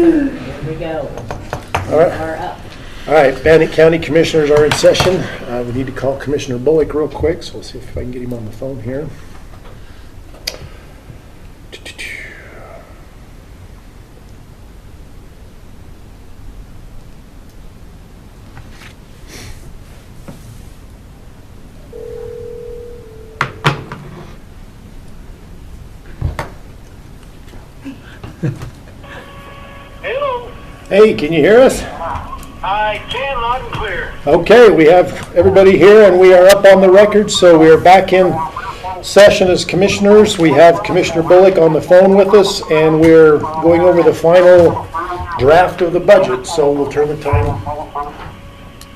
Here we go. All right. Are up. All right, Bannock County Commissioners are in session. We need to call Commissioner Bullock real quick, so we'll see if I can get him on the phone here. Hello. Hey, can you hear us? I can, loud and clear. Okay, we have everybody here and we are up on the record, so we are back in session as commissioners. We have Commissioner Bullock on the phone with us and we're going over the final draft of the budget, so we'll turn the time.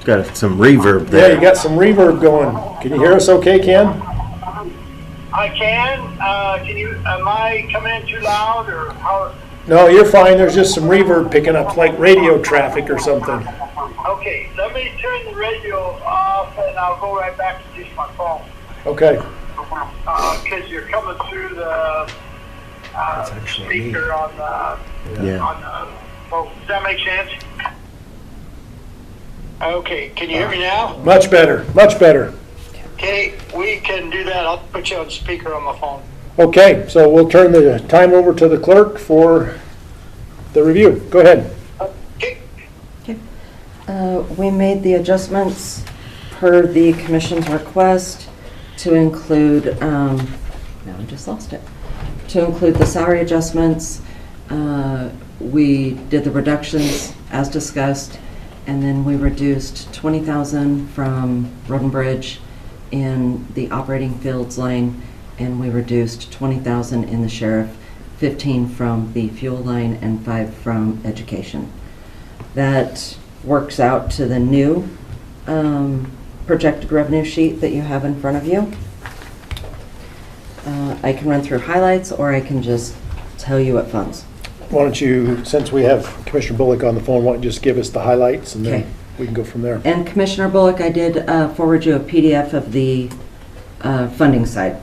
Got some reverb there. Yeah, you got some reverb going. Can you hear us okay, Ken? I can. Am I coming in too loud or how? No, you're fine. There's just some reverb picking up, like radio traffic or something. Okay, let me turn the radio off and I'll go right back to just my phone. Okay. Because you're coming through the speaker on the phone. Does that make sense? Okay, can you hear me now? Much better, much better. Okay, we can do that. I'll put you on speaker on my phone. Okay, so we'll turn the time over to the clerk for the review. Go ahead. Okay. We made the adjustments per the commission's request to include, now I just lost it, to include the salary adjustments. We did the reductions as discussed, and then we reduced $20,000 from Road and Bridge in the operating fields line, and we reduced $20,000 in the sheriff, 15 from the fuel line, and 5 from education. That works out to the new projected revenue sheet that you have in front of you. I can run through highlights, or I can just tell you what funds. Why don't you, since we have Commissioner Bullock on the phone, why don't you just give us the highlights and then Okay. we can go from there. And Commissioner Bullock, I did forward you a PDF of the funding side.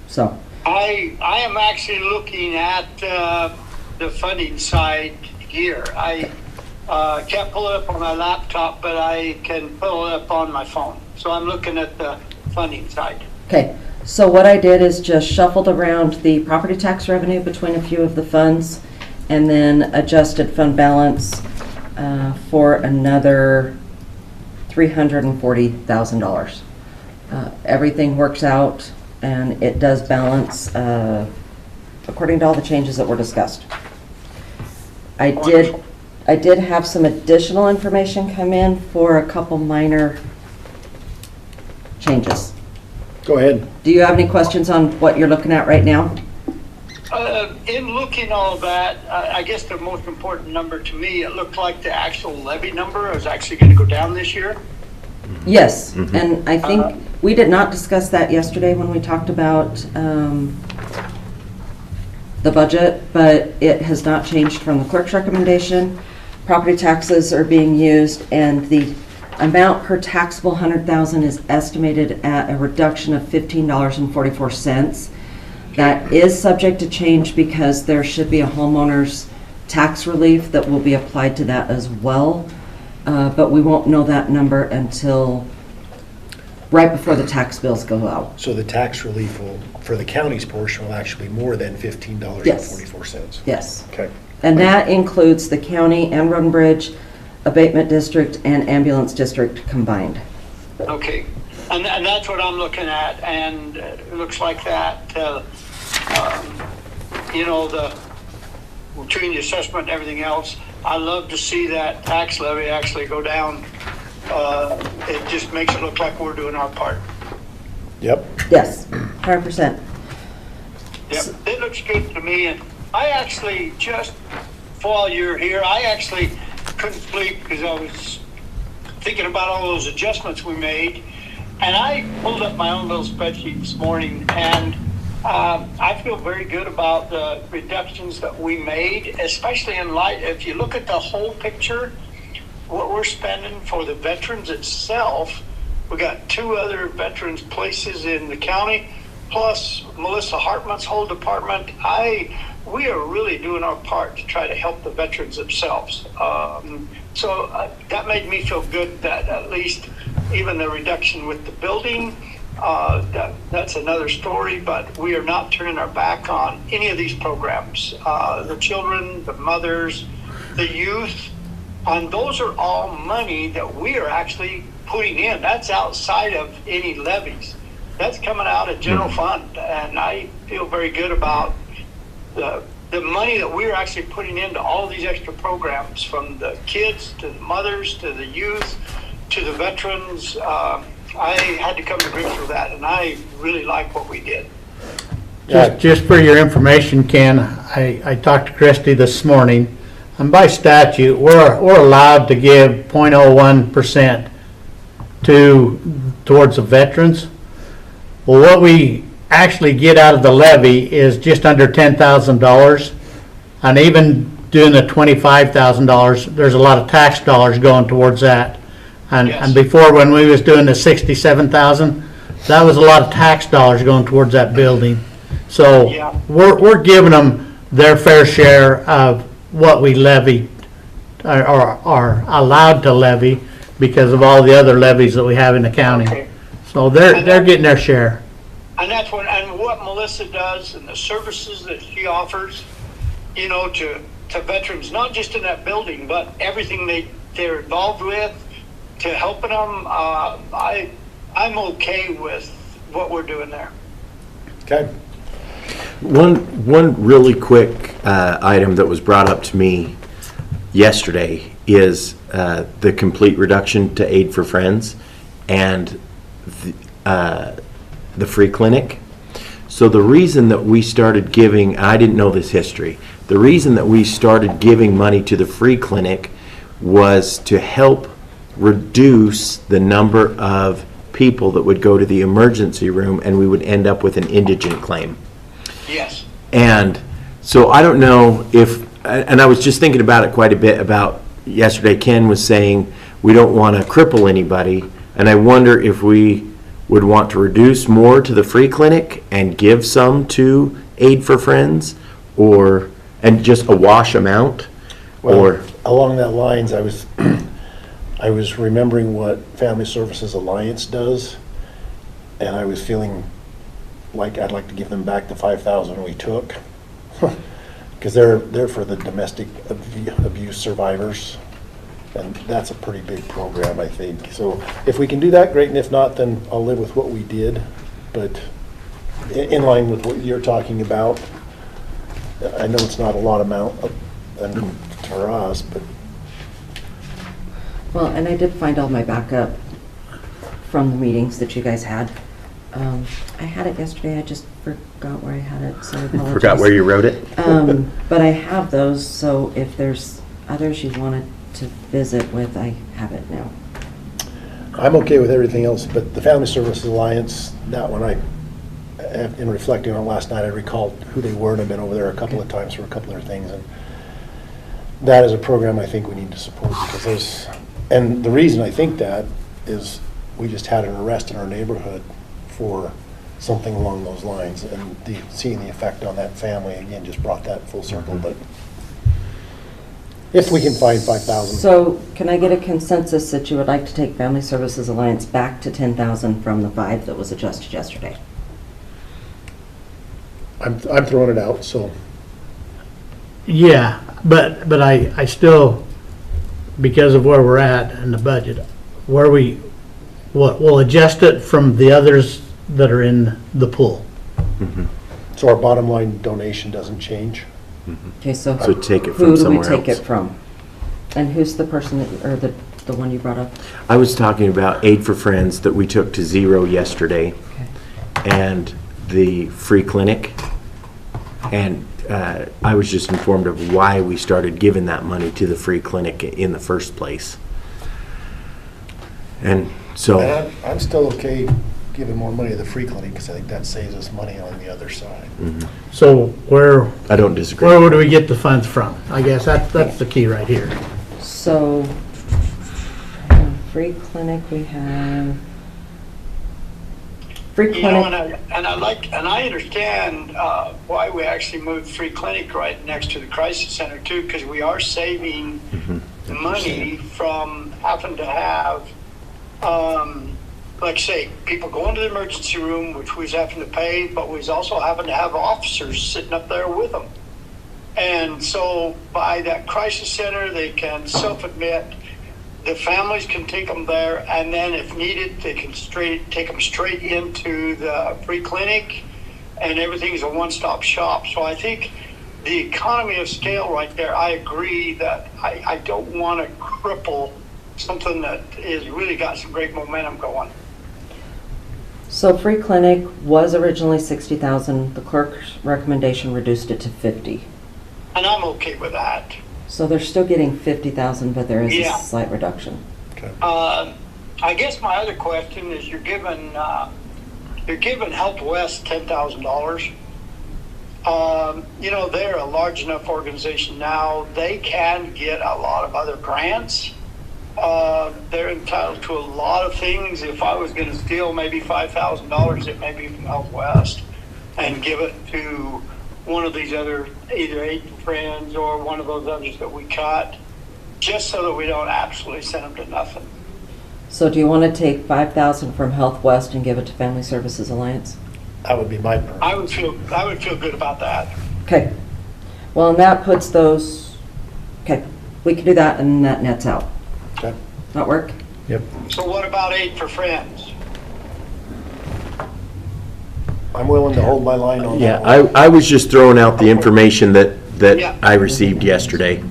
So, I am actually looking at the funding side here. I can't pull it up on my laptop, but I can pull it up on my phone. So I'm looking at the funding side. okay. So what I did is just shuffled around the property tax revenue between a few of the funds, and then adjusted fund balance for another $340,000. Everything works out, and it does balance according to all the changes that were discussed. I did have some additional information come in for a couple minor changes. Go ahead. Do you have any questions on what you're looking at right now? In looking all of that, I guess the most important number to me, it looked like the actual levy number is actually going to go down this year. Yes, and I think we did not discuss that yesterday when we talked about the budget, but it has not changed from the clerk's recommendation. Property taxes are being used, and the amount per taxable 100,000 is estimated at a reduction of $15.44. That is subject to change because there should be a homeowner's tax relief that will be applied to that as well. But we won't know that number until right before the tax bills go out. So the tax relief will, for the county's portion, will actually be more than $15.44. Yes. Okay. And that includes the county and Road and Bridge, abatement district, and ambulance district combined. Okay, and that's what I'm looking at, and it looks like that, between the assessment and everything else, I love to see that tax levy actually go down. It just makes it look like we're doing our part. Yep. Yes, 100%. Yep, it looks good to me, and I actually just, while you're here, I actually couldn't sleep because I was thinking about all those adjustments we made, and I pulled up my own little spreadsheet this morning, and I feel very good about the reductions that we made, especially in light, if you look at the whole picture, what we're spending for the veterans itself. We got 2 other veterans places in the county, plus Melissa Hartman's whole department. I we are really doing our part to try to help the veterans themselves. So that made me feel good that at least even the reduction with the building, that's another story, but we are not turning our back on any of these programs. The children, the mothers, the youth, and those are all money that we are actually putting in. That's outside of any levies. That's coming out of general fund, and I feel very good about the money that we're actually putting into all these extra programs, from the kids to the mothers to the youth to the veterans. I had to come to grips with that, and I really like what we did. Just for your information, Ken, I talked to Christy this morning, and by statute, we're allowed to give 0.01% towards the veterans. Well, what we actually get out of the levy is just under $10,000, and even doing the $25,000, there's a lot of tax dollars going towards that. And before, when we was doing the 67,000, that was a lot of tax dollars going towards that building. So we're giving them their fair share of what we levy or are allowed to levy because of all the other levies that we have in the county. Okay. So they're getting their share. And that's what Melissa does, and the services that she offers, to veterans, not just in that building, but everything they're involved with, to helping them. I'm okay with what we're doing there. Okay. One really quick item that was brought up to me yesterday is the complete reduction to Aid for Friends and the free clinic. So the reason that we started giving, I didn't know this history, the reason that we started giving money to the free clinic was to help reduce the number of people that would go to the emergency room, and we would end up with an indigent claim. Yes. And so I don't know if, and I was just thinking about it quite a bit about yesterday. Ken was saying we don't want to cripple anybody, and I wonder if we would want to reduce more to the free clinic and give some to Aid for Friends, and just a wash amount. Well, along that lines, I was remembering what Family Services Alliance does, and I was feeling like I'd like to give them back the $5,000 we took, because they're for the domestic abuse survivors, and that's a pretty big program, I think. So if we can do that, great, and if not, then I'll live with what we did. But in line with what you're talking about, I know it's not a lot amount for us, but Well, and I did find all my backup from the meetings that you guys had. I had it yesterday, I just forgot where I had it, so I apologize. Forgot where you wrote it? But I have those, so if there's others you wanted to visit with, I have it now. I'm okay with everything else, but the Family Services Alliance, that one, in reflecting on last night, I recalled who they were, and I've been over there a couple of times for a couple of things, and that is a program I think we need to support, because and the reason I think that is we just had an arrest in our neighborhood for something along those lines, and seeing the effect on that family, again, just brought that full circle. But if we can find 5,000. So can I get a consensus that you would like to take Family Services Alliance back to 10,000 from the 5 that was adjusted yesterday? I'm throwing it out, so. Yeah, but I still, because of where we're at in the budget, we'll adjust it from the others that are in the pool. Mm-hmm. So our bottom line donation doesn't change? Okay, so take it who from do we somewhere take else. it from? And who's the person or the one you brought up? I was talking about Aid for Friends that we took to 0 yesterday, Okay. and the free clinic. And I was just informed of why we started giving that money to the free clinic in the first place. And so, And I'm still okay giving more money to the free clinic, because I think that saves us money on the other side. So where I don't disagree. would we get the funds from? I guess that's the key right here. So, free clinic we have Free You know, clinic, and I understand why we actually moved free clinic right next to the crisis center too, because we are saving money from having to have, like say, people going to the emergency room, which we was having to pay, but we was also having to have officers sitting up there with them. And so by that crisis center, they can self-admit. The families can take them there, and then if needed, they can take them straight into the free clinic, and everything's a one-stop shop. So I think the economy of scale right there, I agree that I don't want to cripple something that is really got some great momentum going. so free clinic was originally 60,000. The clerk's recommendation reduced it to 50. And I'm okay with that. So they're still getting 50,000, but there is Yeah. a slight reduction. I guess my other question is you're giving Health West $10,000. You know, they're a large enough organization now. They can get a lot of other grants. They're entitled to a lot of things. If I was going to steal maybe $5,000, it may be from Health West, and give it to one of these other, either Aid for Friends or one of those others that we cut, just so that we don't absolutely send them to nothing. So do you want to take 5,000 from Health West and give it to Family Services Alliance? That would be my preference. I would feel good about that. Okay. Well, and that puts those, okay, we can do that and that nets out. Okay. That work? Yep. So what about Aid for Friends? I'm willing to hold my line on Yeah, that one. I was just throwing out the information Yeah. that I received yesterday.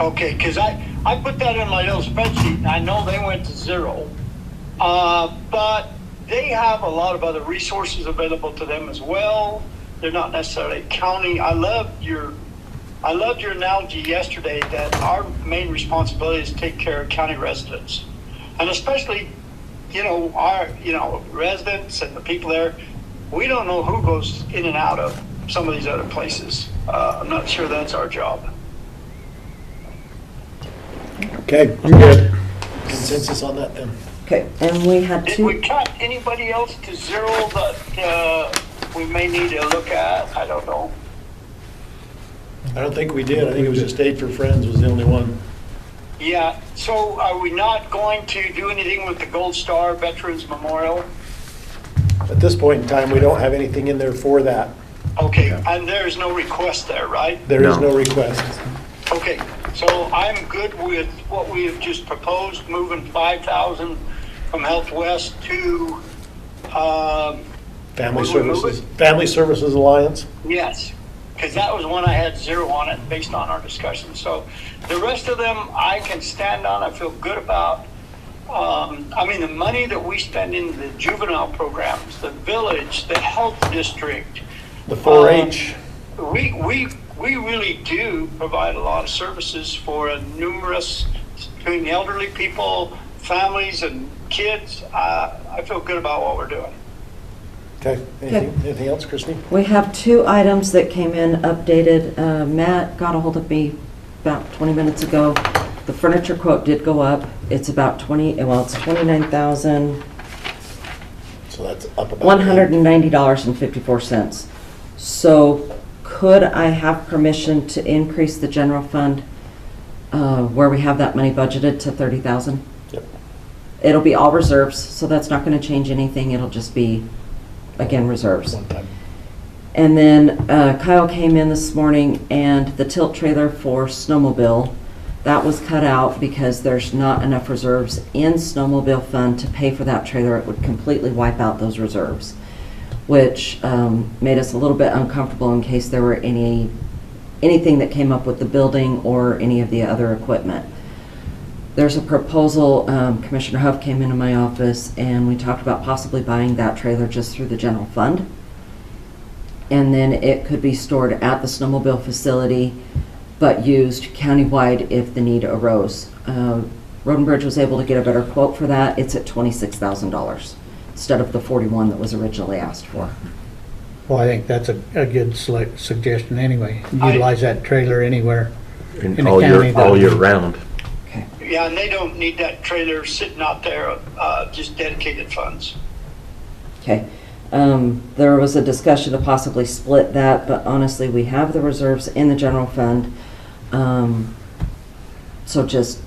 Okay, because I put that in my little spreadsheet, and I know they went to zero. But they have a lot of other resources available to them as well. They're not necessarily county. I loved your analogy yesterday that our main responsibility is to take care of county residents, and especially, our residents and the people there. We don't know who goes in and out of some of these other places. I'm not sure that's our job. Okay, I'm good. consensus on that then. Okay, and we had Did we two, cut anybody else to zero that we may need to look at? I don't know. I don't think we did. I think it was just Aid for Friends was the only one. Yeah, so are we not going to do anything with the Gold Star Veterans Memorial? At this point in time, we don't have anything in there for that. Okay, and there's no request there, right? There is No. no request. Okay, so I'm good with what we have just proposed, moving 5,000 from Health West to, Family Would we move Services, Family Services Alliance. yes, because that was one I had zero on it based on our discussion. So the rest of them I can stand on, I feel good about. The money that we spend in the juvenile programs, the village, the health district, The 4-H. we really do provide a lot of services for numerous, between elderly people, families, and kids. I feel good about what we're doing. Okay, anything else, Christine? we have two items that came in updated. Matt got a hold of me about 20 minutes ago. The furniture quote did go up. It's about it's $29,190.54. So that's up about. So could I have permission to increase the general fund where we have that money budgeted to 30,000? Yep. It'll be all reserves, so that's not going to change anything. It'll just be, again, reserves. One time. And then Kyle came in this morning, and the tilt trailer for snowmobile, that was cut out because there's not enough reserves in snowmobile fund to pay for that trailer. It would completely wipe out those reserves, which made us a little bit uncomfortable in case there were anything that came up with the building or any of the other equipment. There's a proposal, Commissioner Huff came into my office and we talked about possibly buying that trailer just through the general fund. And then it could be stored at the snowmobile facility, but used countywide if the need arose. Road and Bridge was able to get a better quote for that. It's at $26,000 instead of the 41 that was originally asked for. Well, I think that's a good suggestion anyway. Utilize that trailer anywhere. And In the all county, year round. Okay. Yeah, and they don't need that trailer sitting out there, just dedicated funds. Okay. There was a discussion to possibly split that, but honestly, we have the reserves in the general fund. So just,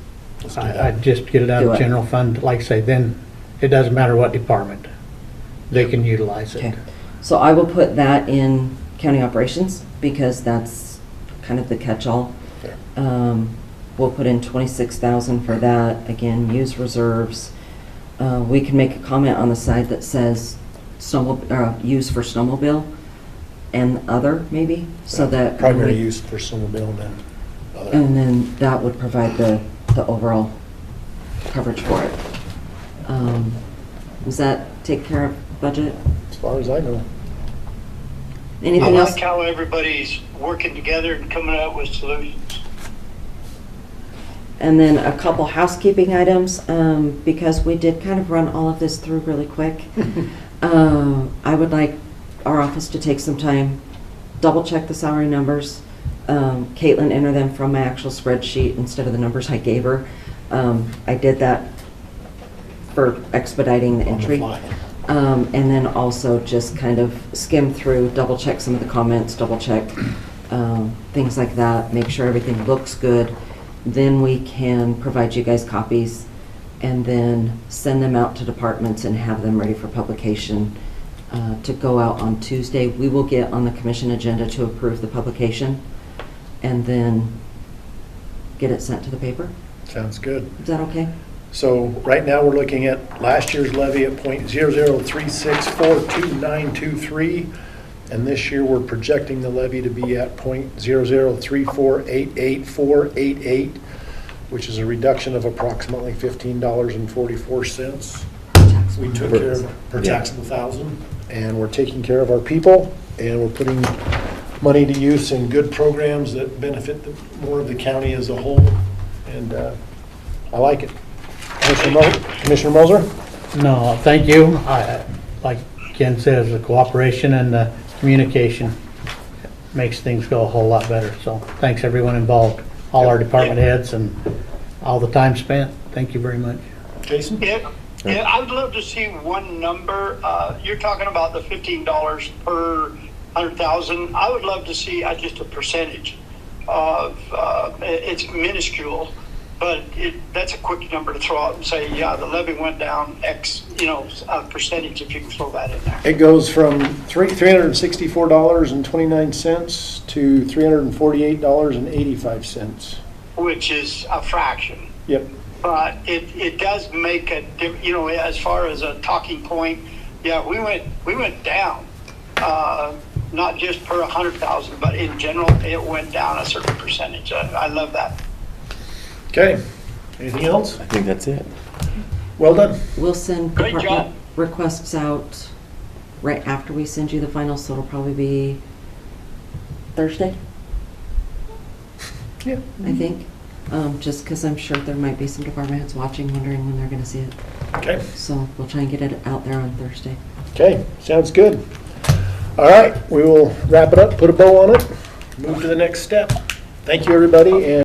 I'd just get it out Do of it. general fund, like I say, then it doesn't matter what department. They can utilize it. okay. So I will put that in county operations because that's kind of the catch-all. We'll put in 26,000 for that. Again, use reserves. We can make a comment on the side that says use for snowmobile and other maybe, so that. Primary use for snowmobile and then other. And then that would provide the overall coverage for it. Does that take care of budget? As far as I know. I Anything else? like how everybody's working together and coming up with solutions. And then a couple housekeeping items, because we did kind of run all of this through really quick. I would like our office to take some time, double check the salary numbers. Caitlin entered them from my actual spreadsheet instead of the numbers I gave her. I did that for expediting the On the entry. fly. And then also just kind of skim through, double check some of the comments, double check things like that, make sure everything looks good. Then we can provide you guys copies and then send them out to departments and have them ready for publication to go out on Tuesday. We will get on the commission agenda to approve the publication and then get it sent to the paper. Sounds good. Is that okay? So right now, we're looking at last year's levy at .003642923, and this year we're projecting the levy to be at .003488488, which is a reduction of approximately $15.44. We took care of per taxable thousand, and we're taking care of our people, and we're putting money to use in good programs that benefit more of the county as a whole, and I like it. Commissioner Moser? No, thank you. Like Ken says, the cooperation and the communication makes things go a whole lot better. So thanks everyone involved, all our department heads and all the time spent. Thank you very much. Jason? Yeah, I would love to see one number. You're talking about the $15 per 100,000. I would love to see just a percentage of, it's minuscule, but that's a quick number to throw out and say, yeah, the levy went down X, percentage, if you can throw that in there. It goes from $364.29 to $348.85. Which is a fraction. Yep. But it does make a as far as a talking point, yeah, we went down, not just per 100,000, but in general, it went down a certain percentage. I love that. Okay. Anything else? I think that's it. Well done. We'll send Great department job. requests out right after we send you the final, so it'll probably be Thursday, Yeah. I think. Just because I'm sure there might be some department heads watching, wondering when they're going to see it. Okay. So we'll try and get it out there on Thursday. Okay. Sounds good. All right. We will wrap it up, put a bow on it, move to the next step. Thank you, everybody. And